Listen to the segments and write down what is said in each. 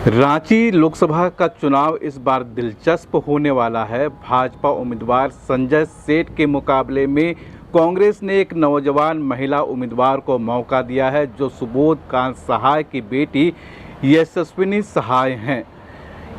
रांची लोकसभा का चुनाव इस बार दिलचस्प होने वाला है। भाजपा उम्मीदवार संजय सेठ के मुकाबले में कांग्रेस ने एक नौजवान महिला उम्मीदवार को मौका दिया है, जो सुबोध कांत सहाय की बेटी यशस्विनी सहाय हैं।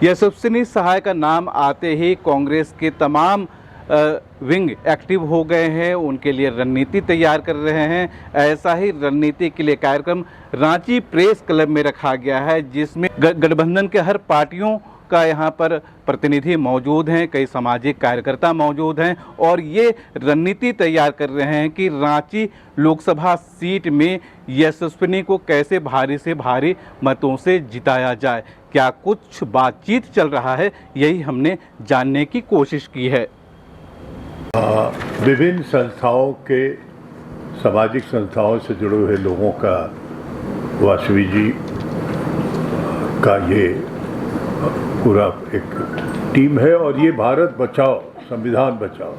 यशस्विनी सहाय का नाम आते ही कांग्रेस के तमाम विंग एक्टिव हो गए हैं, उनके लिए रणनीति तैयार कर रहे हैं। ऐसा ही रणनीति के लिए कार्यक्रम रांची प्रेस क्लब में रखा गया है, जिसमें गठबंधन के हर पार्टियों का यहाँ पर प्रतिनिधि मौजूद हैं, कई सामाजिक कार्यकर्ता मौजूद हैं और ये रणनीति तैयार कर रहे हैं कि रांची लोकसभा सीट में यशस्विनी को कैसे भारी से भारी मतों से जिताया जाए। क्या कुछ बातचीत चल रहा है, यही हमने जानने की कोशिश की है। विभिन्न संस्थाओं के सामाजिक संस्थाओं से जुड़े हुए लोगों का वासवी जी का ये पूरा एक टीम है और ये भारत बचाओ संविधान बचाओ,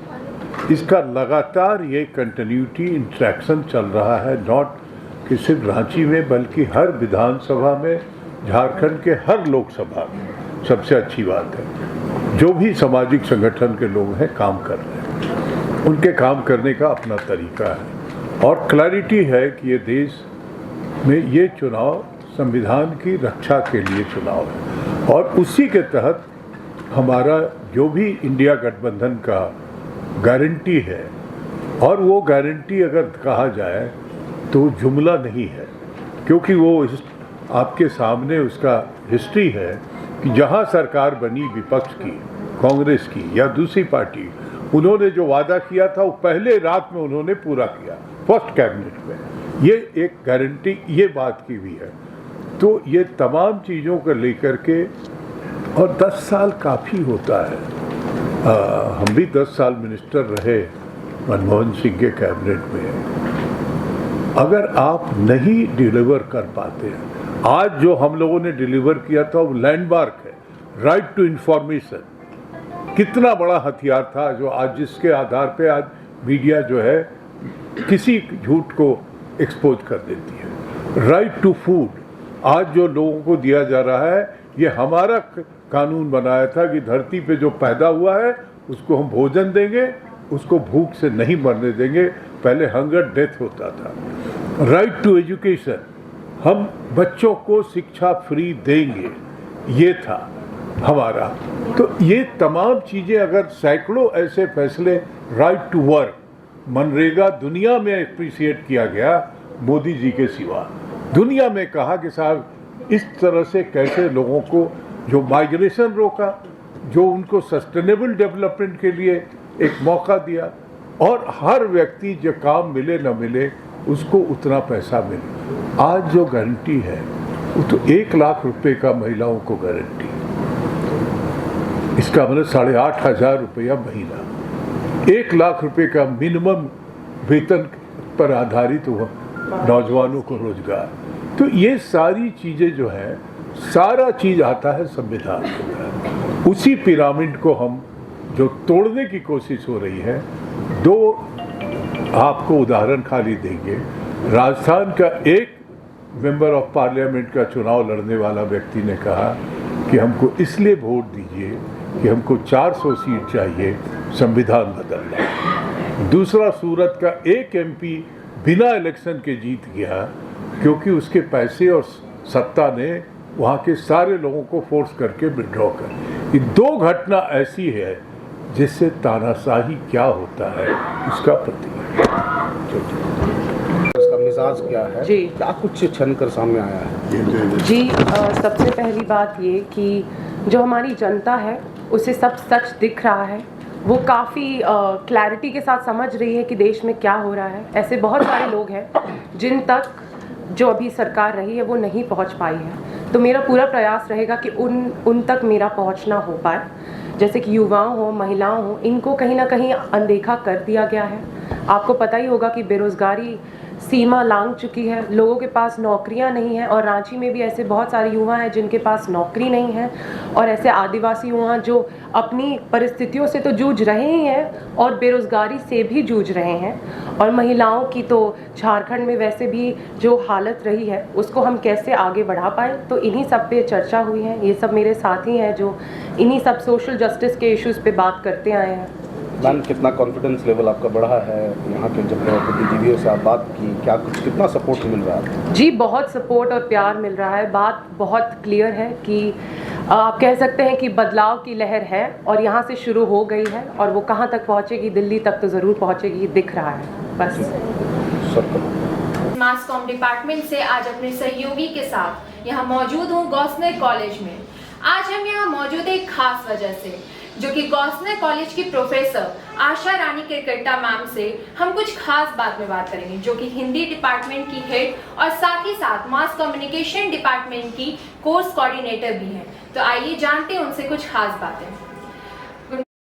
इसका लगातार ये कंटिन्यूटी इंट्रैक्शन चल रहा है, नॉट कि सिर्फ रांची में बल्कि हर विधानसभा में, झारखंड के हर लोकसभा में। सबसे अच्छी बात है जो भी सामाजिक संगठन के लोग हैं काम कर रहे हैं, उनके काम करने का अपना तरीका है और क्लैरिटी है कि ये देश में ये चुनाव संविधान की रक्षा के लिए चुनाव है और उसी के तहत हमारा जो भी इंडिया गठबंधन का गारंटी है, और वो गारंटी अगर कहा जाए तो जुमला नहीं है, क्योंकि वो आपके सामने उसका हिस्ट्री है कि जहाँ सरकार बनी विपक्ष की, कांग्रेस की या दूसरी पार्टी, उन्होंने जो वादा किया था वो पहले रात में उन्होंने पूरा किया, फर्स्ट कैबिनेट में। ये एक गारंटी ये बात की भी है। तो ये तमाम चीज़ों को लेकर के, और 10 साल काफ़ी होता है, हम भी 10 साल मिनिस्टर रहे मनमोहन सिंह के कैबिनेट में। अगर आप नहीं डिलीवर कर पाते हैं, आज जो हम लोगों ने डिलीवर किया था वो लैंडमार्क है, राइट टू इंफॉर्मेशन। कितना बड़ा हथियार था जो आज जिसके आधार पे आज मीडिया जो है किसी झूठ को एक्सपोज कर देती है। राइट टू फूड आज जो लोगों को दिया जा रहा है, ये हमारा कानून बनाया था कि धरती पे जो पैदा हुआ है उसको हम भोजन देंगे, उसको भूख से नहीं मरने देंगे। पहले हंगर डेथ होता था। राइट टू एजुकेशन, हम बच्चों को शिक्षा फ्री देंगे, ये था हमारा। तो ये तमाम चीज़ें, अगर सैकड़ों ऐसे फैसले, राइट टू वर्क, मनरेगा दुनिया में अप्रिशिएट किया गया मोदी जी के सिवा। दुनिया में कहा कि साहब इस तरह से कैसे लोगों को जो माइग्रेशन रोका, जो उनको सस्टेनेबल डेवलपमेंट के लिए एक मौका दिया, और हर व्यक्ति जो काम मिले न मिले उसको उतना पैसा मिले। आज जो गारंटी है वो तो 1 लाख रुपए का महिलाओं को गारंटी, इसका मतलब 8,500 रुपया महीना, 1 लाख रुपए का मिनिमम वेतन पर आधारित हुआ नौजवानों को रोजगार। तो ये सारी चीज़ें जो है, सारा चीज़ आता है संविधान के। उसी पिरामिड को हम जो तोड़ने की कोशिश हो रही है, 2 आपको उदाहरण खाली देंगे। राजस्थान का एक मेंबर ऑफ पार्लियामेंट का चुनाव लड़ने वाला व्यक्ति ने कहा कि हमको इसलिए वोट दीजिए कि हमको 400 सीट चाहिए, संविधान बदलना। दूसरा सूरत का एक एमपी बिना इलेक्शन के जीत गया, क्योंकि उसके पैसे और सत्ता ने वहाँ के सारे लोगों को फोर्स करके विड्रॉ कर। ये 2 घटना ऐसी है जिससे तानाशाही क्या होता है उसका प्रतीक। इसका मिजाज क्या है जी, क्या कुछ छन कर सामने आया है जी। सबसे पहली बात ये कि जो हमारी जनता है उसे सब सच दिख रहा है, वो काफ़ी क्लैरिटी के साथ समझ रही है कि देश में क्या हो रहा है। ऐसे बहुत सारे लोग हैं जिन तक जो अभी सरकार रही है वो नहीं पहुंच पाई है, तो मेरा पूरा प्रयास रहेगा कि उन तक मेरा पहुंचना हो पाए। जैसे कि युवाओं हो, महिलाओं हो, इनको कहीं ना कहीं अनदेखा कर दिया गया है। आपको पता ही होगा कि बेरोज़गारी सीमा लांघ चुकी है, लोगों के पास नौकरियां नहीं हैं और रांची में भी ऐसे बहुत सारे युवा हैं जिनके पास नौकरी नहीं है और ऐसे आदिवासी युवा जो अपनी परिस्थितियों से तो जूझ रहे ही हैं और बेरोज़गारी से भी जूझ रहे हैं। और महिलाओं की तो झारखंड में वैसे भी जो हालत रही है उसको हम कैसे आगे बढ़ा पाए, तो इन्हीं सब पे चर्चा हुई है। ये सब मेरे साथी हैं जो इन्हीं सब सोशल जस्टिस के इश्यूज़ पे बात करते आए हैं। मैम, कितना कॉन्फिडेंस लेवल आपका बढ़ा है यहाँ के जब बुद्धिजीवियों से आप बात की, क्या कुछ कितना सपोर्ट मिल रहा है? जी, बहुत सपोर्ट और प्यार मिल रहा है। बात बहुत क्लियर है कि आप कह सकते हैं कि बदलाव की लहर है और यहाँ से शुरू हो गई है और वो कहाँ तक पहुँचेगी, दिल्ली तक तो ज़रूर पहुँचेगी, दिख रहा है बस। मास कॉम डिपार्टमेंट से आज अपने सहयोगी के साथ यहाँ मौजूद हूँ गॉसनर कॉलेज में। आज हम यहाँ मौजूद है एक खास वजह से, जो कि गॉसनर कॉलेज की प्रोफेसर आशा रानी किरकट्टा मैम से हम कुछ खास बात में बात करेंगे, जो कि हिंदी डिपार्टमेंट की हेड और साथ ही साथ मास कम्युनिकेशन डिपार्टमेंट की कोर्स कोऑर्डिनेटर भी हैं। तो आइए जानते हैं उनसे कुछ खास बातें।